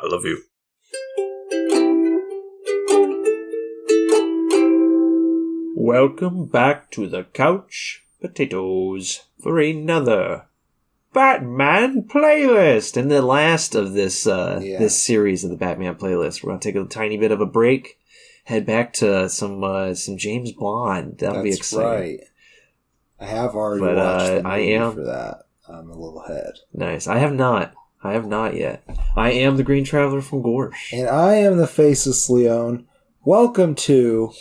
I love you. Welcome back to the Couch Potatoes for another Batman playlist. And the last of this this series of the Batman playlist. We're going to take a tiny bit of a break, head back to some James Bond. That'll be exciting. That's right. I have already watched the movie for that. I'm a little ahead. Nice. I have not yet. I am the Green Traveler from Gorsh. And I am the Faceless Leon. Welcome to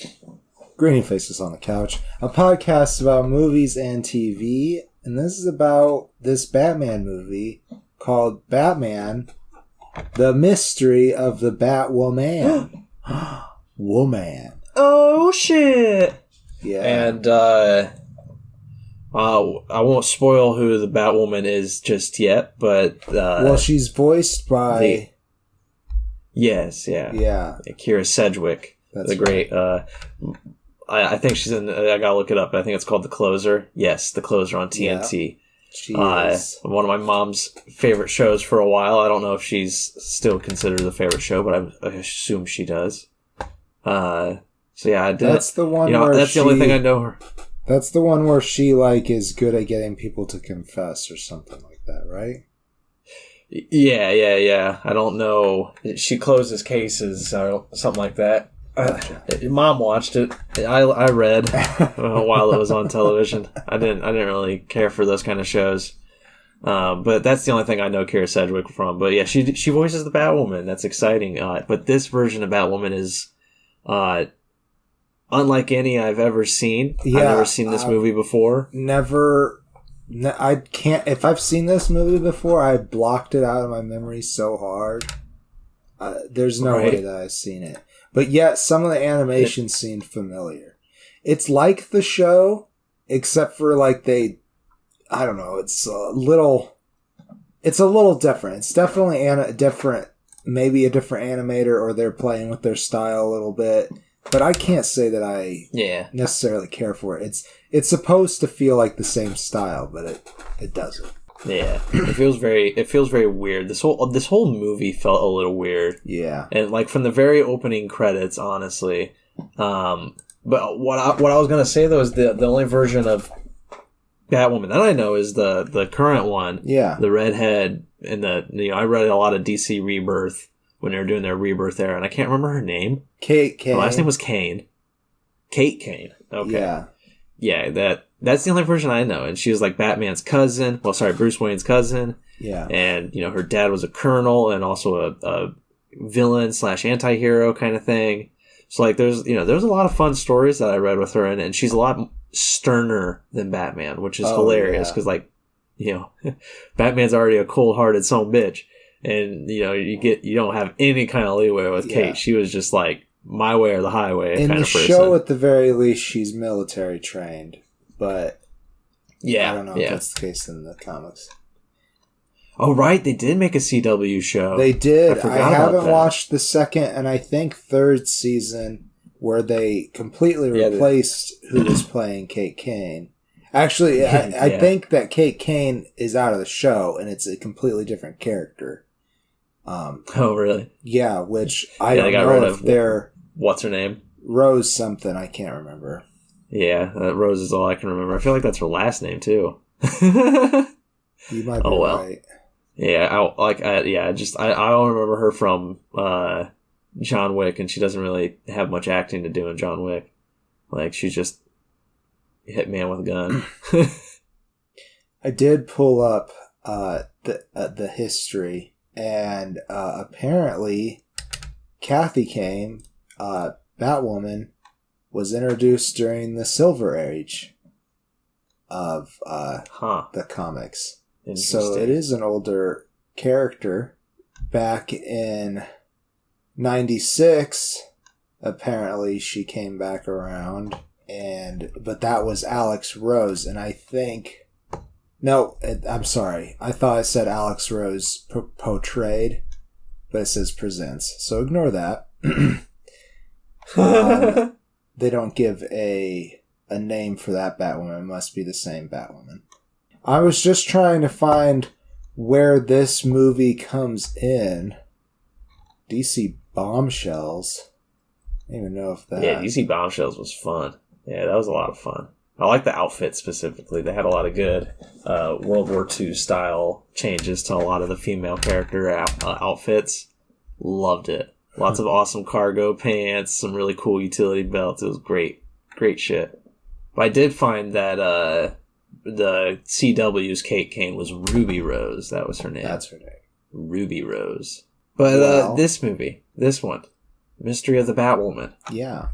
Green Faces on the Couch, a podcast about movies and TV. And this is about this Batman movie called Batman, The Mystery of the Batwoman. Woman. Oh, shit. Yeah. And, I won't spoil who the Batwoman is just yet, but... well, she's voiced by... Yes, yeah. Yeah. Kira Sedgwick. That's the great... Right. I think she's in... I gotta look it up. I think it's called The Closer. Yes, The Closer on TNT. Yeah, she is. One of my mom's favorite shows for a while. I don't know if she's still considered the favorite show, but I assume she does. So yeah, that's the one where that's the only thing I know her. That's the one where she is good at getting people to confess or something like that, right? Yeah. I don't know. She closes cases or something like that. Mom watched it. I read while it was on television. I didn't really care for those kind of shows. But that's the only thing I know Kira Sedgwick from. But yeah, she voices the Batwoman. That's exciting. But this version of Batwoman is unlike any I've ever seen. Yeah, I've never seen this movie before. I can't. If I've seen this movie before, I blocked it out of my memory so hard. There's no way that I've seen it. But yet, some of the animations seemed familiar. It's like the show, except for I don't know. It's a little different. It's definitely different. Maybe a different animator, or they're playing with their style a little bit. But I can't say that I necessarily care for it. It's supposed to feel like the same style, but it doesn't. Yeah, it feels very weird. This whole movie felt a little weird. Yeah, and from the very opening credits, honestly. But what I was gonna say though is the only version of Batwoman that I know is the current one. Yeah, the redhead and I read a lot of DC Rebirth when they were doing their Rebirth era, and I can't remember her name. Kate Kane. Her last name was Kane. Kate Kane. Okay. Yeah, that's the only version I know. And she was Batman's cousin. Well, sorry, Bruce Wayne's cousin. Yeah. And, her dad was a colonel and also a villain / anti-hero kind of thing. So, there's a lot of fun stories that I read with her, and she's a lot sterner than Batman, which is hilarious because, Batman's already a cold-hearted son of a bitch. And, you don't have any kind of leeway with Kate. Yeah. She was just my way or the highway kind of person. In the show, at the very least, she's military trained. But I don't know if that's the case in the comics. Oh, right. They did make a CW show. They did. I haven't watched the second and I think third season where they completely replaced who was playing Kate Kane. Actually, I think that Kate Kane is out of the show and it's a completely different character. Oh, really? Yeah, which I don't know if they're... What's her name? Rose something. I can't remember. Yeah, Rose is all I can remember. I feel like that's her last name, too. You might be right. Yeah, I don't remember her from John Wick, and she doesn't really have much acting to do in John Wick. She's just a hitman with a gun. I did pull up the history, and apparently Kathy Kane, Batwoman, was introduced during the Silver Age of the comics. So it is an older character. Back in 96, apparently she came back around, but that was Alex Rose, and I think... No, I'm sorry. I thought it said Alex Rose portrayed, but it says presents. So ignore that. They don't give a name for that Batwoman. It must be the same Batwoman. I was just trying to find where this movie comes in. DC Bombshells. I don't even know if that... Yeah, DC Bombshells was fun. Yeah, that was a lot of fun. I like the outfits specifically. They had a lot of good World War II style changes to a lot of the female character outfits. Loved it. Lots of awesome cargo pants, some really cool utility belts. It was great. Great shit. But I did find that the CW's Kate Kane was Ruby Rose. That was her name. That's her name. Ruby Rose. But this movie, this one, Mystery of the Batwoman. Yeah.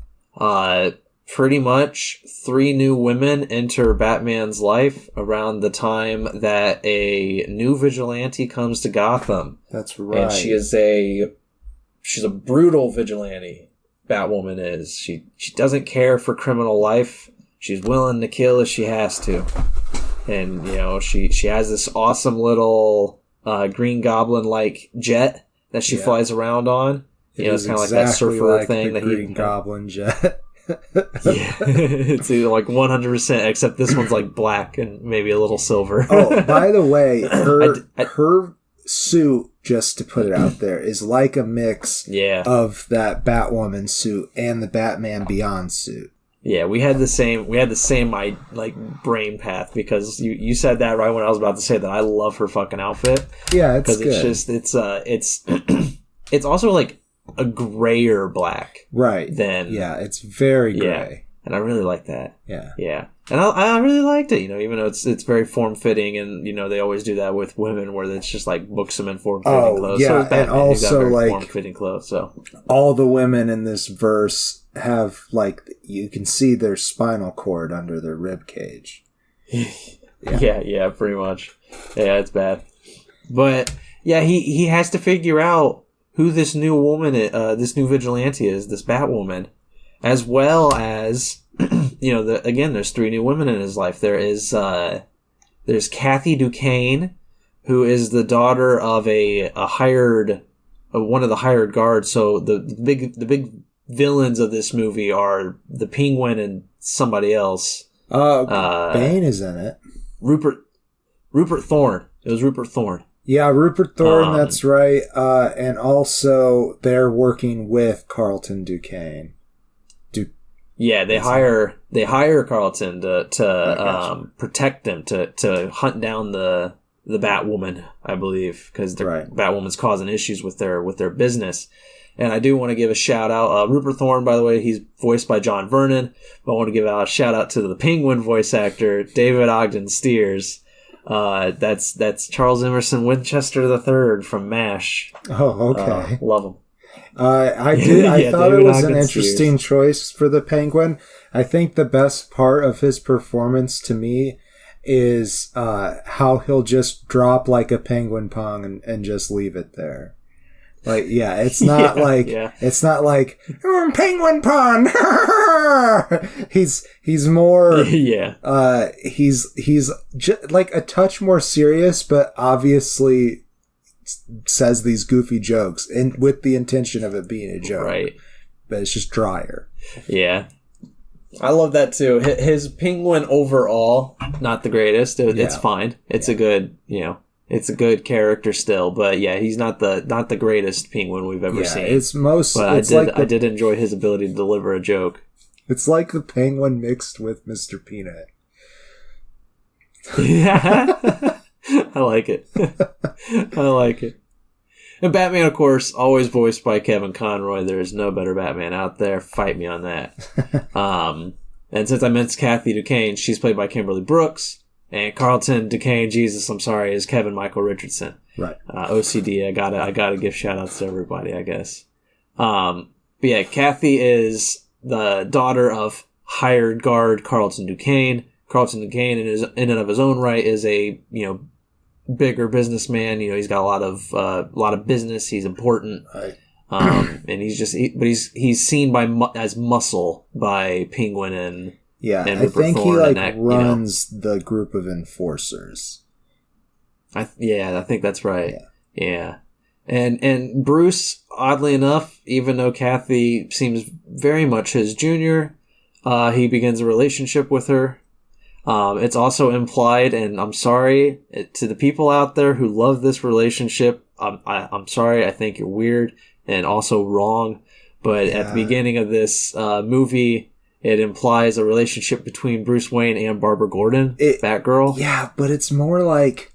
Pretty much 3 new women enter Batman's life around the time that a new vigilante comes to Gotham. That's right. And she's a brutal vigilante. Batwoman is. She doesn't care for criminal life. She's willing to kill if she has to. And, you know, she has this awesome little Green Goblin-like jet that she flies around on. You know, it's kind of like that surfer like thing the that Green Goblin jet. Yeah, it's either like 100%, except this one's like black and maybe a little silver. Oh, by the way, her suit, just to put it out there, is like a mix of that Batwoman suit and the Batman Beyond suit. Yeah, we had the same like brain path, because you said that right when I was about to say that. I love her fucking outfit. Yeah, it's good. It's just it's also like a grayer black, right? Then it's very gray, and I really like that. Yeah, and I really liked it. You know, even though it's very form fitting, and you know they always do that with women, where it's just like books them in form fitting clothes. Yeah, so Batman, and also like form fitting clothes. So all the women in this verse have like, you can see their spinal cord under their rib cage. Yeah, pretty much. Yeah, it's bad, but yeah, he has to figure out who this new woman, this new vigilante is, this Batwoman, as well as, you know, again, there's 3 new women in his life. There's Kathy Duquesne, who is the daughter of one of the hired guards. So the big villains of this movie are the Penguin and somebody else. Bane is in it. Rupert Thorne. It was Rupert Thorne. Yeah, Rupert Thorne, that's right. And also, they're working with Carlton Duquesne. They hire Carlton to protect them, to hunt down the Batwoman, I believe, because Batwoman's causing issues with their business. And I do want to give a shout out. Rupert Thorne, by the way, he's voiced by John Vernon. But I want to give a shout out to the Penguin voice actor, David Ogden Stiers. That's Charles Emerson Winchester III from MASH. Oh, okay. Love him. I thought it was an interesting choice for the Penguin. I think the best part of his performance to me is how he'll just drop like a penguin pong and just leave it there. Like, it's not it's not like penguin pong. he's more he's like a touch more serious, but obviously says these goofy jokes and with the intention of it being a joke, right? But it's just drier. Yeah, I love that too. His Penguin overall, not the greatest. It's fine. It's a good, it's a good character still, but he's not the greatest Penguin we've ever seen. I did enjoy his ability to deliver a joke. It's like the Penguin mixed with Mr. Peanut. Yeah. I like it. I like it. And Batman, of course, always voiced by Kevin Conroy. There is no better Batman out there. Fight me on that. And since I mentioned Kathy Duquesne, she's played by Kimberly Brooks. And Carlton Duquesne, is Kevin Michael Richardson. Right. OCD, I gotta give shout outs to everybody, I guess. But yeah, Kathy is the daughter of hired guard Carlton Duquesne. Carlton Duquesne, in and of his own right, is a, bigger businessman. He's got a lot of business. He's important. Right. And he's seen as muscle by Penguin and I think Thorne, he runs the group of enforcers. I think that's right. Yeah. And Bruce, oddly enough, even though Kathy seems very much his junior, he begins a relationship with her. It's also implied, and I'm sorry to the people out there who love this relationship, I'm sorry, I think you're weird and also wrong. But at the beginning of this movie, it implies a relationship between Bruce Wayne and Barbara Gordon, Batgirl. Yeah, but it's more like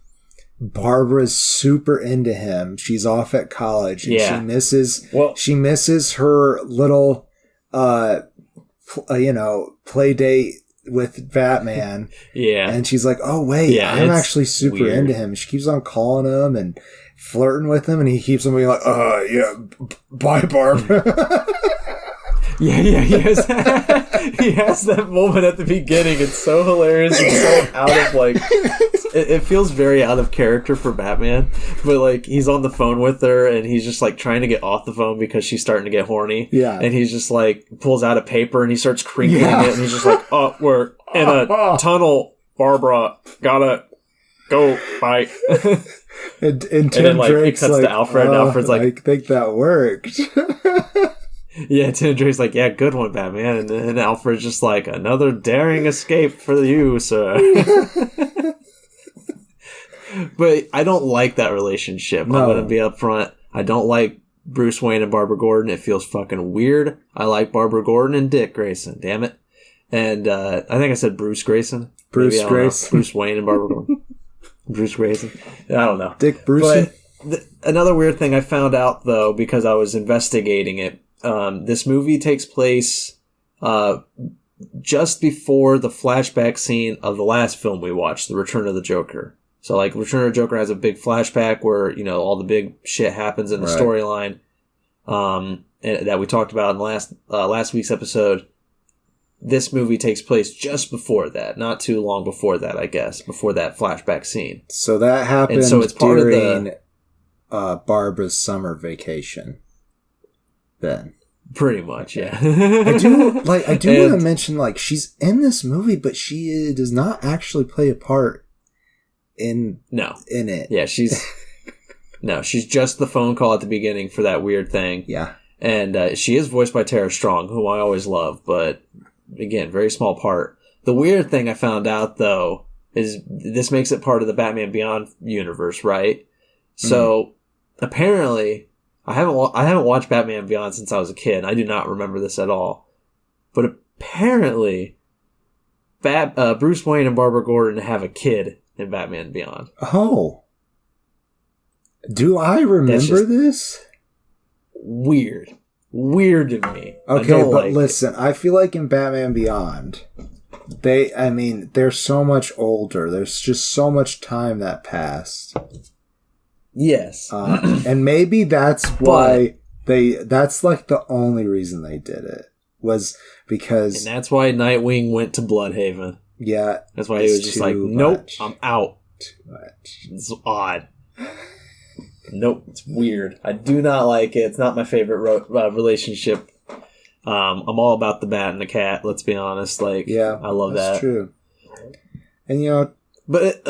Barbara's super into him. She's off at college, and she misses her little, play date with Batman. Yeah, and she's like, "Oh wait, I'm actually super into him." She keeps on calling him and flirting with him, and he keeps on being like, bye, Barbara." Yeah, he has that moment at the beginning. It's so hilarious. It's so out of, like, it feels very out of character for Batman. But, like, he's on the phone with her, and he's just, like, trying to get off the phone because she's starting to get horny. Yeah. And he's just, like, pulls out a paper, and he starts crinkling it, and he's just like, "Oh, we're in a tunnel, Barbara. Gotta go, bye." and then, like, it cuts to Alfred, and Alfred's like, "I think that worked." Yeah, Tim Drake's like, "Yeah, good one, Batman." And Alfred's just like, "Another daring escape for you, sir." But I don't like that relationship. No. I'm going to be upfront. I don't like Bruce Wayne and Barbara Gordon. It feels fucking weird. I like Barbara Gordon and Dick Grayson. Damn it. And I think I said Bruce Grayson. Bruce Grayson. Bruce Wayne and Barbara Gordon. Bruce Grayson. I don't know. Dick Bruce. Another weird thing I found out, though, because I was investigating it, this movie takes place just before the flashback scene of the last film we watched, The Return of the Joker. So, like, Return of the Joker has a big flashback where, all the big shit happens in the storyline that we talked about in last week's episode. This movie takes place just before that, not too long before that, I guess, before that flashback scene. So that happened it's part during Barbara's summer vacation. Then pretty much, yeah. I do want to mention, like, she's in this movie, but she does not actually play a part in it. Yeah, she's just the phone call at the beginning for that weird thing. Yeah, and she is voiced by Tara Strong, who I always love, but again, very small part. The weird thing I found out, though, is this makes it part of the Batman Beyond universe, right? So apparently, I haven't watched Batman Beyond since I was a kid. I do not remember this at all. But apparently, Bruce Wayne and Barbara Gordon have a kid in Batman Beyond. Oh. Do I remember this? Weird to me. Okay, but listen, I feel like in Batman Beyond, they're so much older. There's just so much time that passed. Yes. And maybe that's why that's like the only reason they did it was because... And that's why Nightwing went to Bloodhaven. Yeah. That's why he was just like, "Nope, I'm out." Too much. It's odd. Nope, it's weird. I do not like it. It's not my favorite relationship. I'm all about the bat and the cat, let's be honest. Like, yeah, I love that. That's true. And, but,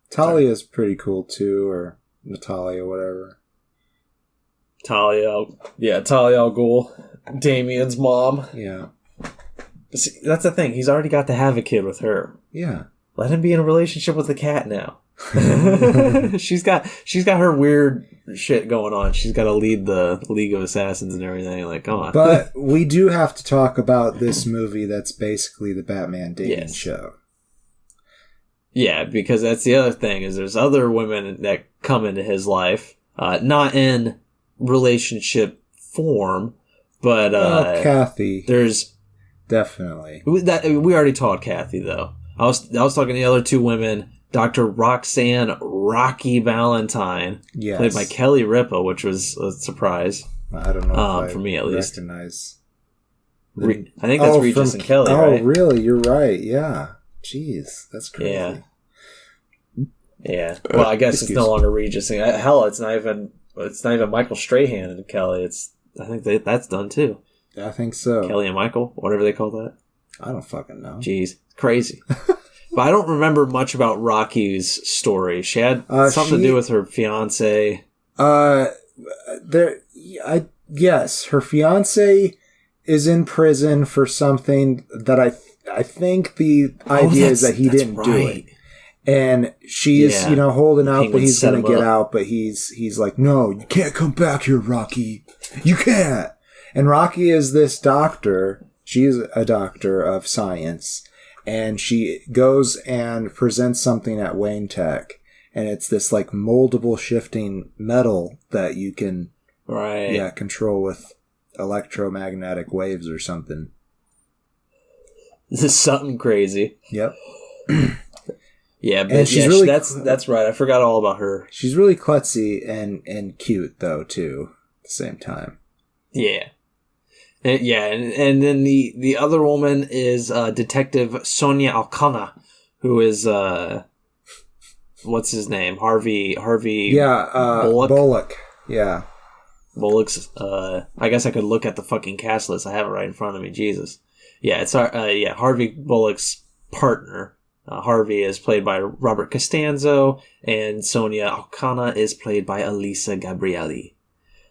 Talia's pretty cool too, or Natalia, whatever. Talia al Ghul, Damien's mom. Yeah. See, that's the thing. He's already got to have a kid with her. Yeah. Let him be in a relationship with the cat now. She's got her weird shit going on. She's got to lead the League of Assassins and everything. Like, come on. But we do have to talk about this movie that's basically the Batman dating show. Yeah, because that's the other thing, is there's other women that come into his life, not in relationship form, but Kathy. There's definitely we already talked Kathy, though. I was talking to the other two women, Dr. Roxanne Rocky Valentine, played by Kelly Ripa, which was a surprise. I don't know for me at least. Recognize. I think that's Regis and Kelly. Oh, really? You're right. Yeah. Jeez, that's crazy. Yeah. Well, I guess it's no longer Regis. Hell, it's not even Michael Strahan and Kelly. I think that's done too. I think so. Kelly and Michael, whatever they call that. I don't fucking know. Jeez, crazy. But I don't remember much about Rocky's story. She had something to do with her fiance. Yes, her fiance is in prison for something that I think the idea is that he didn't do it. And she's, holding out that he's going to get out, but he's like, no, you can't come back here, Rocky. You can't. And Rocky is this doctor. She's a doctor of science. And she goes and presents something at Wayne Tech. And it's this like moldable shifting metal that you can control with electromagnetic waves or something. This is something crazy. Yep. Yeah, but she's really that's right. I forgot all about her. She's really klutzy and cute though too. At the same time. Yeah. And then the other woman is Detective Sonia Alcana, who is what's his name? Harvey Bullock. Yeah. Bullock's I guess I could look at the fucking cast list. I have it right in front of me. Jesus. Yeah, it's Harvey Bullock's partner. Harvey is played by Robert Costanzo, and Sonia Alcana is played by Elisa Gabrielli.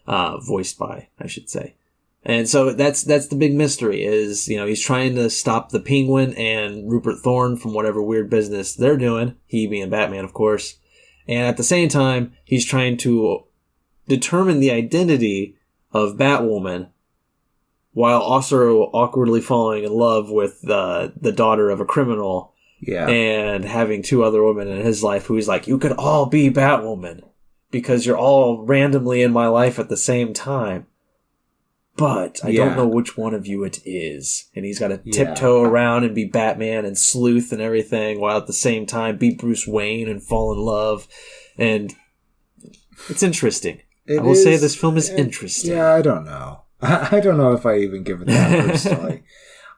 Voiced by, I should say. And so that's the big mystery is, he's trying to stop the Penguin and Rupert Thorne from whatever weird business they're doing, he being Batman, of course. And at the same time, he's trying to determine the identity of Batwoman while also awkwardly falling in love with the daughter of a criminal. Yeah. And having two other women in his life who he's like, you could all be Batwoman because you're all randomly in my life at the same time. But I don't know which one of you it is. And he's got to tiptoe around and be Batman and sleuth and everything while at the same time be Bruce Wayne and fall in love. And it's interesting. I will say this film is interesting. Yeah, I don't know. I don't know if I even give it that personally.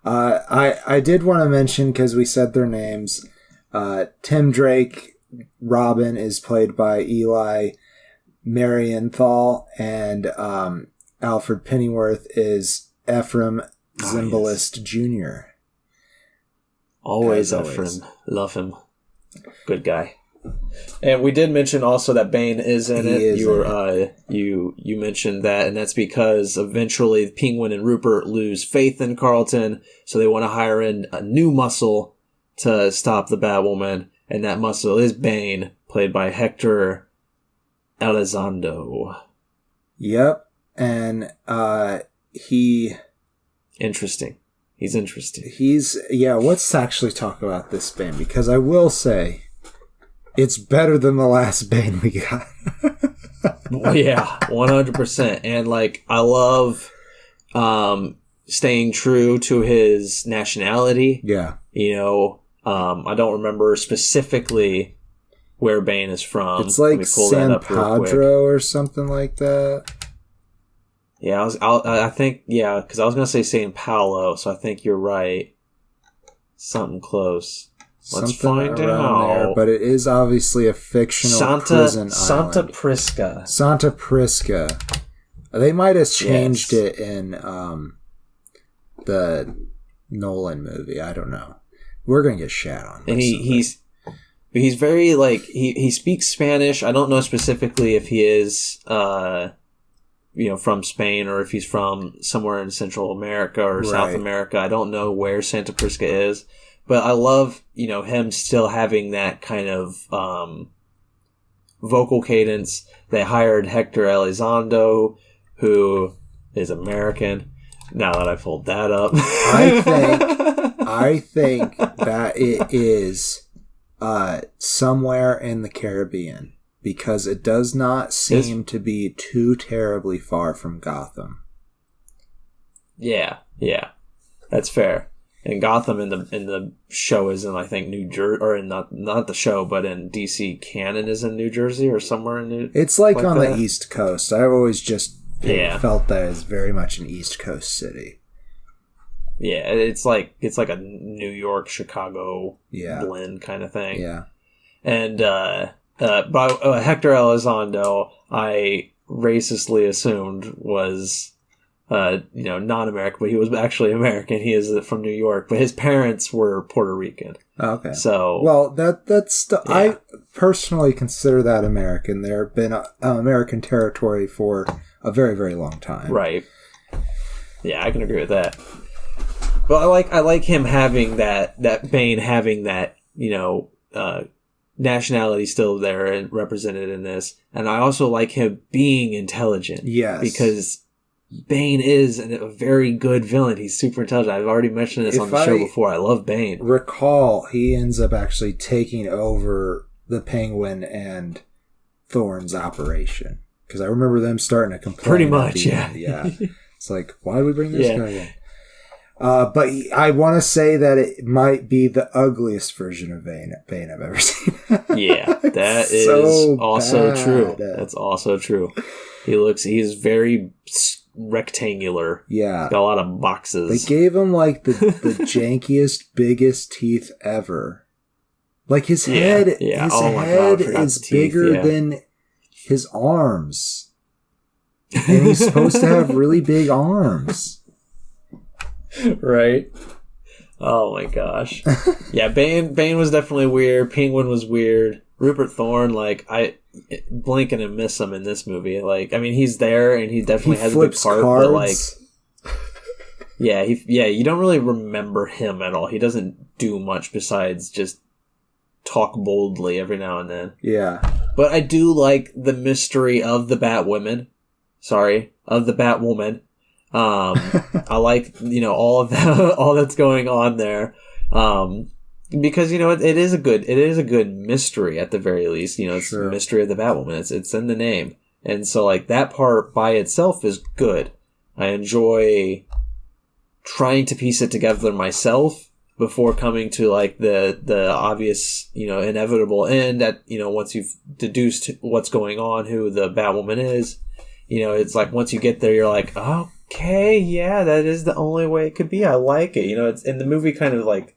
I did want to mention, because we said their names, Tim Drake, Robin, is played by Eli Marienthal, and Alfred Pennyworth is Ephraim Zimbalist Jr. Always Ephraim. Love him. Good guy. And we did mention also that Bane is in it. You mentioned that, and that's because eventually Penguin and Rupert lose faith in Carlton, so they want to hire in a new muscle to stop the Batwoman, and that muscle is Bane, played by Hector Elizondo. Yep, and interesting. He's interesting. Let's actually talk about this Bane, because I will say it's better than the last Bane we got. Yeah, 100%. And I love staying true to his nationality. Yeah. I don't remember specifically where Bane is from. It's like San Pedro or something like that. Yeah, I think, because I was going to say San Paulo, so I think you're right. Something close. Let's find out. There, but it is obviously a fictional prison Santa island. Prisca. Santa Prisca. They might have changed it in the Nolan movie. I don't know. We're gonna get shat on. And he's very he speaks Spanish. I don't know specifically if he is from Spain or if he's from somewhere in Central America or South America. I don't know where Santa Prisca is. But I love, him still having that kind of vocal cadence. They hired Hector Elizondo, who is American. Now that I pulled that up, I think that it is somewhere in the Caribbean, because it does not seem to be too terribly far from Gotham. Yeah, that's fair. And Gotham in the show is in, I think, New Jersey, or in not the show, but in DC canon is in New Jersey or somewhere in New. It's on the East Coast. I've always just felt that it's very much an East Coast city. Yeah, it's like a New York, Chicago blend kind of thing. Yeah, and Hector Elizondo, I racistly assumed was. Non-American, but he was actually American. He is from New York, but his parents were Puerto Rican. Okay. So, well, that's I personally consider that American. There have been American territory for a very, very long time. Right. Yeah, I can agree with that. But I like him having that Bane having that nationality still there and represented in this. And I also like him being intelligent. Yes. Because Bane is a very good villain. He's super intelligent. I've already mentioned this on the show before. I love Bane. Recall, he ends up actually taking over the Penguin and Thorne's operation. Because I remember them starting to complain. Pretty much, yeah. Yeah. It's like, why did we bring this guy in? But I want to say that it might be the ugliest version of Bane I've ever seen. Yeah, that is so also bad. true. That's also true. He's very rectangular. Yeah. Got a lot of boxes. They gave him like the jankiest, biggest teeth ever. Like his head, is bigger than his arms. And he's supposed to have really big arms. Right? Oh my gosh. Yeah, Bane was definitely weird. Penguin was weird. Rupert Thorne, like, I blink and I miss him in this movie. Like, I mean, he's there and he definitely has a big part, cards. but like, yeah, you don't really remember him at all. He doesn't do much besides just talk boldly every now and then. Yeah. But I do like the mystery of the Batwoman. Of the Batwoman. I like, all of that, all that's going on there. Because, it is a good mystery at the very least. It's the mystery of the Batwoman. It's in the name. And so, like, that part by itself is good. I enjoy trying to piece it together myself before coming to, like, the obvious, inevitable end at, once you've deduced what's going on, who the Batwoman is. It's like once you get there, you're like, okay, yeah, that is the only way it could be. I like it. It's in the movie kind of like,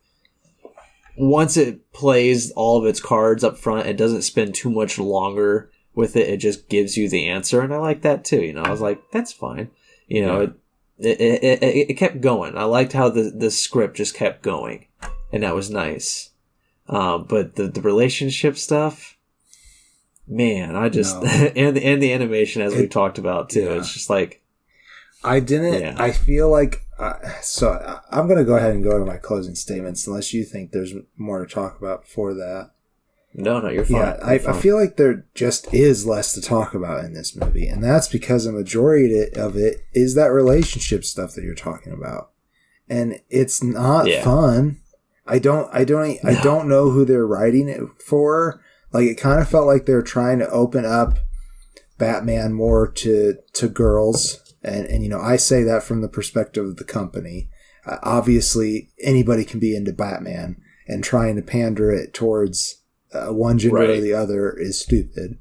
once it plays all of its cards up front, it doesn't spend too much longer with it. It just gives you the answer. And I like that too. I was like, that's fine. It kept going. I liked how the script just kept going, and that was nice. But the relationship stuff, man, I just and the animation, as we talked about too. It's just like I feel like so I'm gonna go ahead and go to my closing statements unless you think there's more to talk about before that. No, you're fine. Yeah, I feel like there just is less to talk about in this movie, and that's because a majority of it is that relationship stuff that you're talking about, and it's not fun. I don't know who they're writing it for. Like, it kind of felt like they were trying to open up Batman more to girls, and I say that from the perspective of the company. Obviously, anybody can be into Batman, and trying to pander it towards one gender or the other is stupid.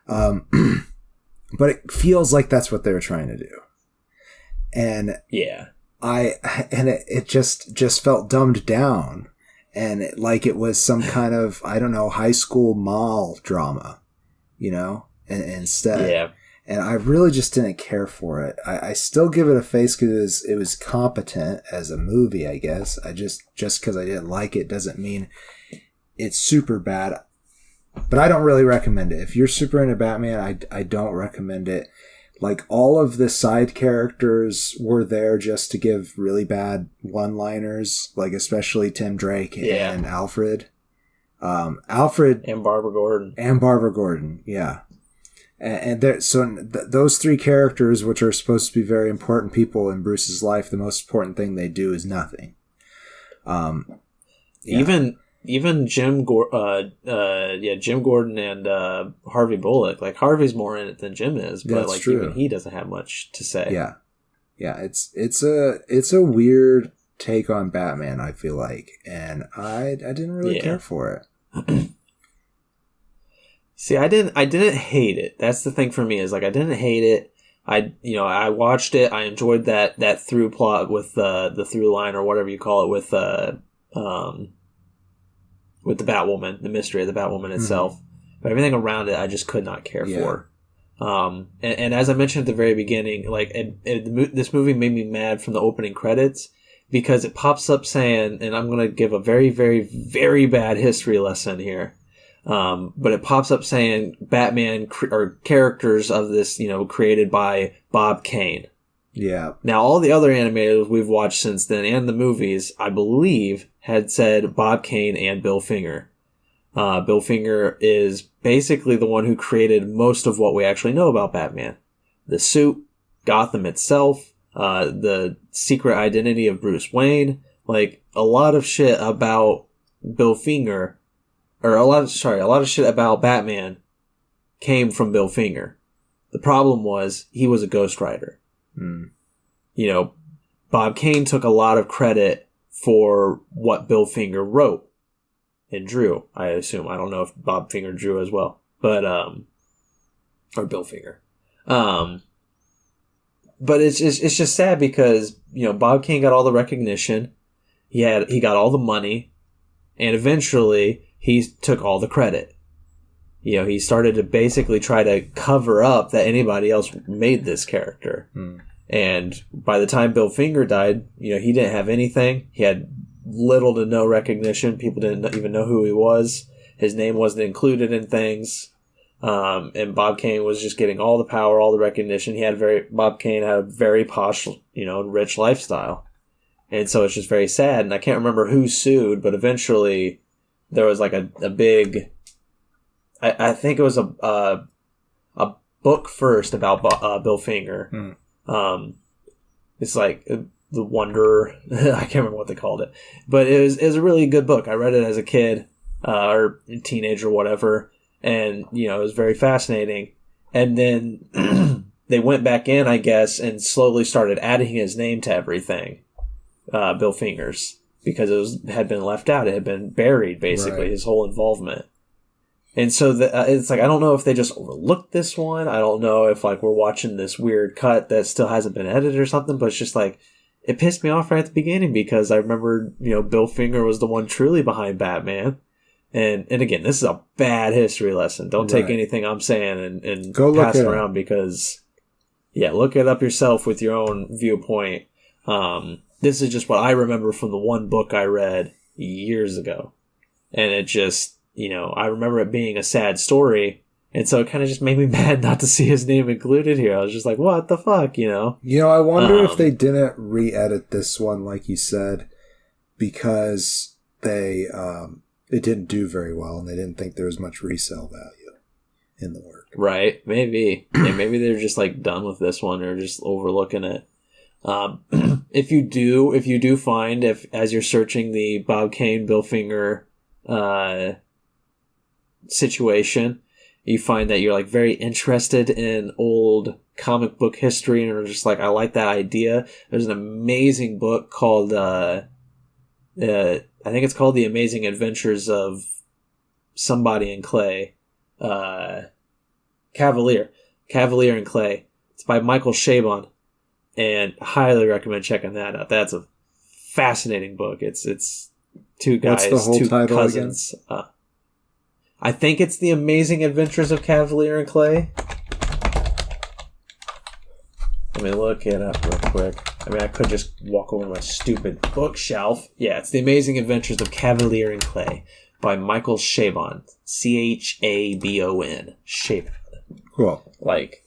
But it feels like that's what they were trying to do. And it just felt dumbed down, and like it was some kind of, I don't know, high school mall drama, and instead. Yeah. And I really just didn't care for it. I still give it a face because it was competent as a movie, I guess. I just because I didn't like it doesn't mean it's super bad. But I don't really recommend it. If you're super into Batman, I don't recommend it. Like, all of the side characters were there just to give really bad one-liners, like especially Tim Drake and Alfred. Alfred and Barbara Gordon, yeah. And those three characters, which are supposed to be very important people in Bruce's life, the most important thing they do is nothing. Even Jim Gordon and Harvey Bullock. Like, Harvey's more in it than Jim is, but that's like true. Even he doesn't have much to say. Yeah, it's a weird take on Batman, I feel like, and I didn't really care for it. See, I didn't hate it. That's the thing for me, is like, I didn't hate it. I watched it. I enjoyed that through plot with the through line, or whatever you call it, with the Batwoman, the mystery of the Batwoman itself. Mm-hmm. But everything around it, I just could not care for. And as I mentioned at the very beginning, like, this movie made me mad from the opening credits, because it pops up saying, and I'm going to give a very, very, very bad history lesson here. But it pops up saying Batman or characters of this, created by Bob Kane. Yeah. Now, all the other animators we've watched since then, and the movies, I believe, had said Bob Kane and Bill Finger. Bill Finger is basically the one who created most of what we actually know about Batman. The suit, Gotham itself, the secret identity of Bruce Wayne, like a lot of shit about Bill Finger, or a lot of shit about Batman came from Bill Finger. The problem was he was a ghostwriter. You know, Bob Kane took a lot of credit for what Bill Finger wrote and drew, I assume. I don't know if Bob Finger drew as well, but, or Bill Finger. But it's just sad because, you know, Bob Kane got all the recognition. He got all the money, and eventually he took all the credit. You know, he started to basically try to cover up that anybody else made this character. And by the time Bill Finger died, you know, he didn't have anything. He had little to no recognition. People didn't even know who he was. His name wasn't included in things. And Bob Kane was just getting all the power, all the recognition. Bob Kane had a very posh, you know, rich lifestyle. And so it's just very sad. And I can't remember who sued, but eventually there was like a big, I think it was a book first about Bill Finger. It's like The Wonder. I can't remember what they called it, but it was a really good book. I read it as a kid or teenager, whatever, and you know it was very fascinating. And then they went back in, I guess, and slowly started adding his name to everything, Bill Finger's, because had been left out. It had been buried, basically, right. His whole involvement. And so it's like, I don't know if they just overlooked this one. I don't know if like we're watching this weird cut that still hasn't been edited or something, but it's just like, it pissed me off right at the beginning because I remember, you know, Bill Finger was the one truly behind Batman. And again, this is a bad history lesson. Don't take anything I'm saying and go pass it around because, yeah, look it up yourself with your own viewpoint. This is just what I remember from the one book I read years ago. And it just, you know, I remember it being a sad story, and so it kind of just made me mad not to see his name included here. I was just like, what the fuck, you know? You know, I wonder if they didn't re-edit this one, like you said, because it didn't do very well, and they didn't think there was much resale value in the work. Right, maybe. Yeah, maybe they're just, like, done with this one, or just overlooking it. If you do find, as you're searching the Bob Kane, Bill Finger, situation, you find that you're like very interested in old comic book history and are just like, I like that idea. There's an amazing book called I think it's called The Amazing Adventures of somebody in Clay. Cavalier and Clay. It's by Michael Chabon, and highly recommend checking that out. That's a fascinating book. It's two guys, what's the whole two title cousins. Again? I think it's The Amazing Adventures of Cavalier and Clay. Let me look it up real quick. I mean, I could just walk over my stupid bookshelf. Yeah, it's The Amazing Adventures of Cavalier and Clay by Michael Chabon. Chabon. Chabon. Cool. Like,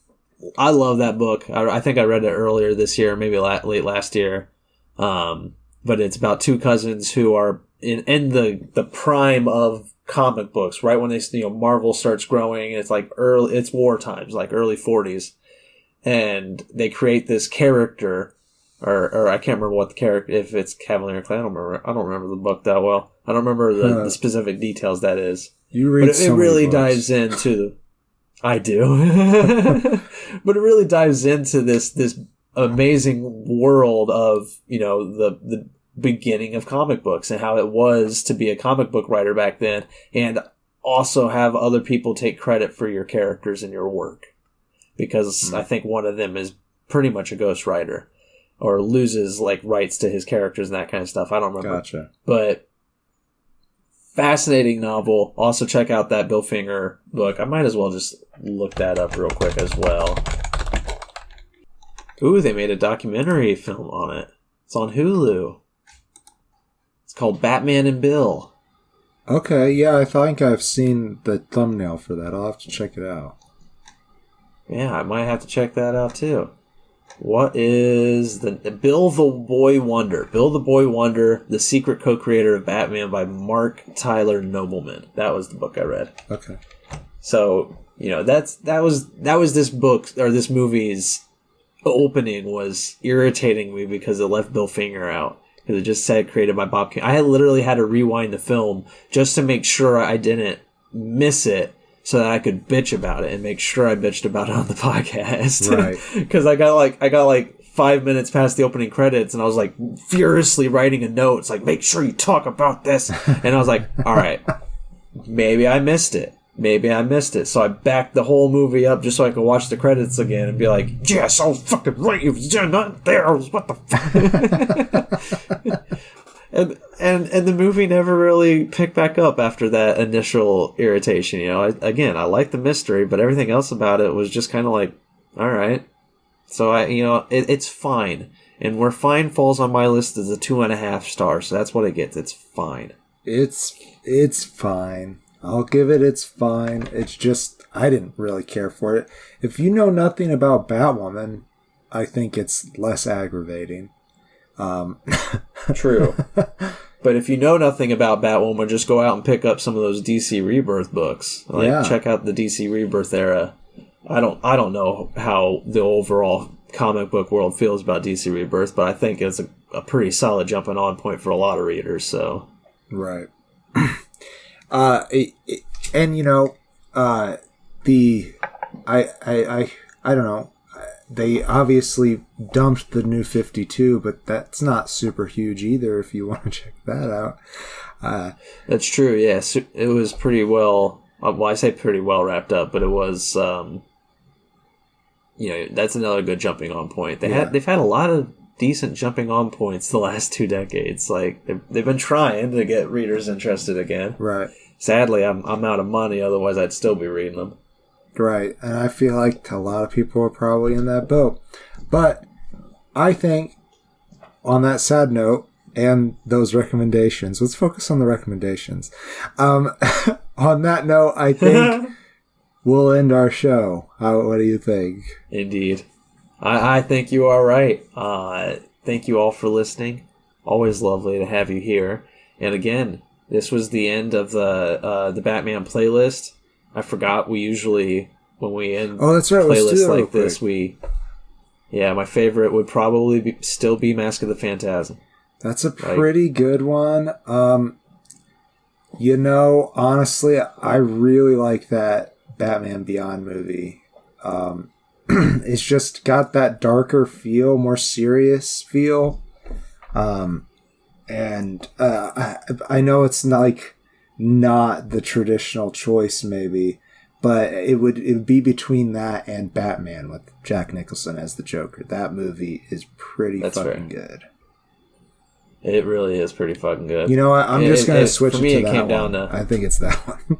I love that book. I think I read it earlier this year, maybe late last year. But it's about two cousins who are in the prime of comic books, right when they, you know, Marvel starts growing. It's like it's war times, like early 40s, and they create this character, or I can't remember what the character, if it's Cavalier and Clay. I don't remember the book that well. I don't remember the specific details that is. You read, but it really dives into. I do, but it really dives into this amazing world of, you know, the beginning of comic books and how it was to be a comic book writer back then, and also have other people take credit for your characters and your work, because I think one of them is pretty much a ghostwriter or loses like rights to his characters and that kind of stuff. I don't remember. Gotcha. But fascinating novel. Also check out that Bill Finger book. I might as well just look that up real quick as well. Ooh, they made a documentary film on it. It's on Hulu. It's called Batman and Bill. Okay, yeah, I think I've seen the thumbnail for that. I'll have to check it out. Yeah, I might have to check that out too. What is the Bill the Boy Wonder? Bill the Boy Wonder, the secret co-creator of Batman by Mark Tyler Nobleman. That was the book I read. Okay. So, that was this book or this movie's opening was irritating me because it left Bill Finger out. Because it just said created by Bob King. I had literally had to rewind the film just to make sure I didn't miss it so that I could bitch about it and make sure I bitched about it on the podcast. Right. Because I got like 5 minutes past the opening credits and I was like furiously writing a note. It's like, make sure you talk about this. And I was like, all right, maybe I missed it. So I backed the whole movie up just so I could watch the credits again and be like, yes, I was fucking right. You're not there. What the fuck? and the movie never really picked back up after that initial irritation. I like the mystery, but everything else about it was just kind of like, all right. So it's fine. And where fine falls on my list is a 2.5 stars. So that's what it gets. It's fine. It's fine. I'll give it. It's fine. It's just I didn't really care for it. If you know nothing about Batwoman, I think it's less aggravating. True. But if you know nothing about Batwoman, just go out and pick up some of those DC Rebirth books. Check out the DC Rebirth era. I don't know how the overall comic book world feels about DC Rebirth, but I think it's a pretty solid jumping on point for a lot of readers. So right. And I don't know. They obviously dumped the New 52, but that's not super huge either if you want to check that out. That's true, yes. It was pretty well... Well, I say pretty well wrapped up, but it was... that's another good jumping on point. They've had a lot of decent jumping on points the last 2 decades. Like, they've been trying to get readers interested again. Right. Sadly, I'm out of money, otherwise I'd still be reading them. Right, and I feel like a lot of people are probably in that boat. But I think, on that sad note, and those recommendations, let's focus on the recommendations. On that note, I think we'll end our show. What do you think? Indeed. I think you are right. Thank you all for listening. Always lovely to have you here. And again, this was the end of the Batman playlist. I forgot we usually, when we end that's right. playlists like this, my favorite would probably still be Mask of the Phantasm. That's a pretty good one. Honestly, I really like that Batman Beyond movie. It's just got that darker feel, more serious feel. And I know it's not the traditional choice, maybe, but it would be between that and Batman with Jack Nicholson as the Joker. That movie is pretty fucking good. It really is pretty fucking good. You know what? I'm just going to switch it to that came one. Down to... I think it's that one.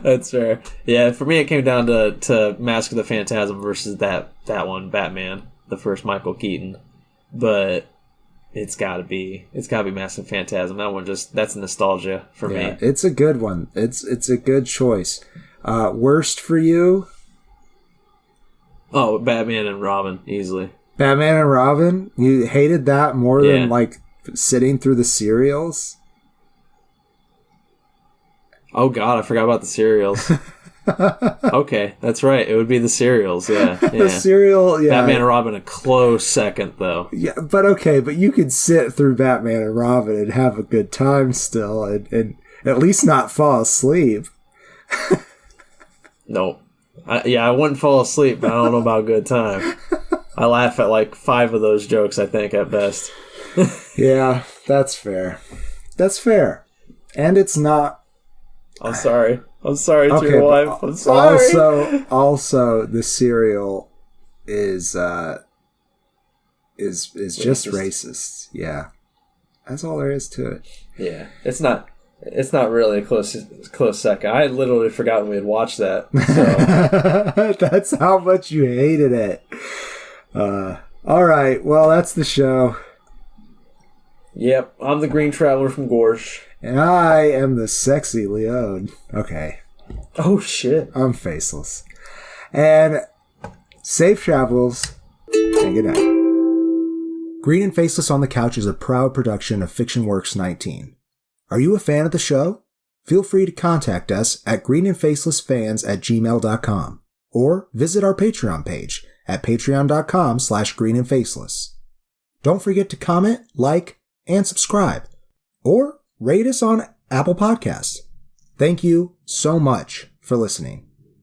That's fair. Yeah, for me it came down to Mask of the Phantasm versus that one, Batman, the first Michael Keaton. But it's gotta be Mask of the Phantasm. That one that's nostalgia for me. It's a good one. It's a good choice. Worst for you? Oh, Batman and Robin, easily. Batman and Robin? You hated that more than sitting through the serials? Oh god, I forgot about the serials. Okay, that's right. It would be the serials, yeah. The serial, yeah. Batman and Robin a close second, though. Yeah, but you could sit through Batman and Robin and have a good time still, and at least not fall asleep. Nope. I wouldn't fall asleep, but I don't know about good time. I laugh at 5 of those jokes, I think, at best. Yeah, that's fair. That's fair. And it's not... I'm sorry. I'm sorry to your wife. I'm sorry. Also, the serial is just racist. Yeah, that's all there is to it. Yeah, it's not really a close second. I had literally forgotten we had watched that. So. That's how much you hated it. All right. Well, that's the show. Yep, I'm the Green Traveler from Gorsh. And I am the sexy Leone. Okay. Oh, shit. I'm faceless. And safe travels And good night. Green and Faceless on the Couch is a proud production of Fiction Works 19. Are you a fan of the show? Feel free to contact us at greenandfacelessfans@gmail.com or visit our Patreon page at patreon.com/greenandfaceless. Don't forget to comment, like, and subscribe, or rate us on Apple Podcasts. Thank you so much for listening.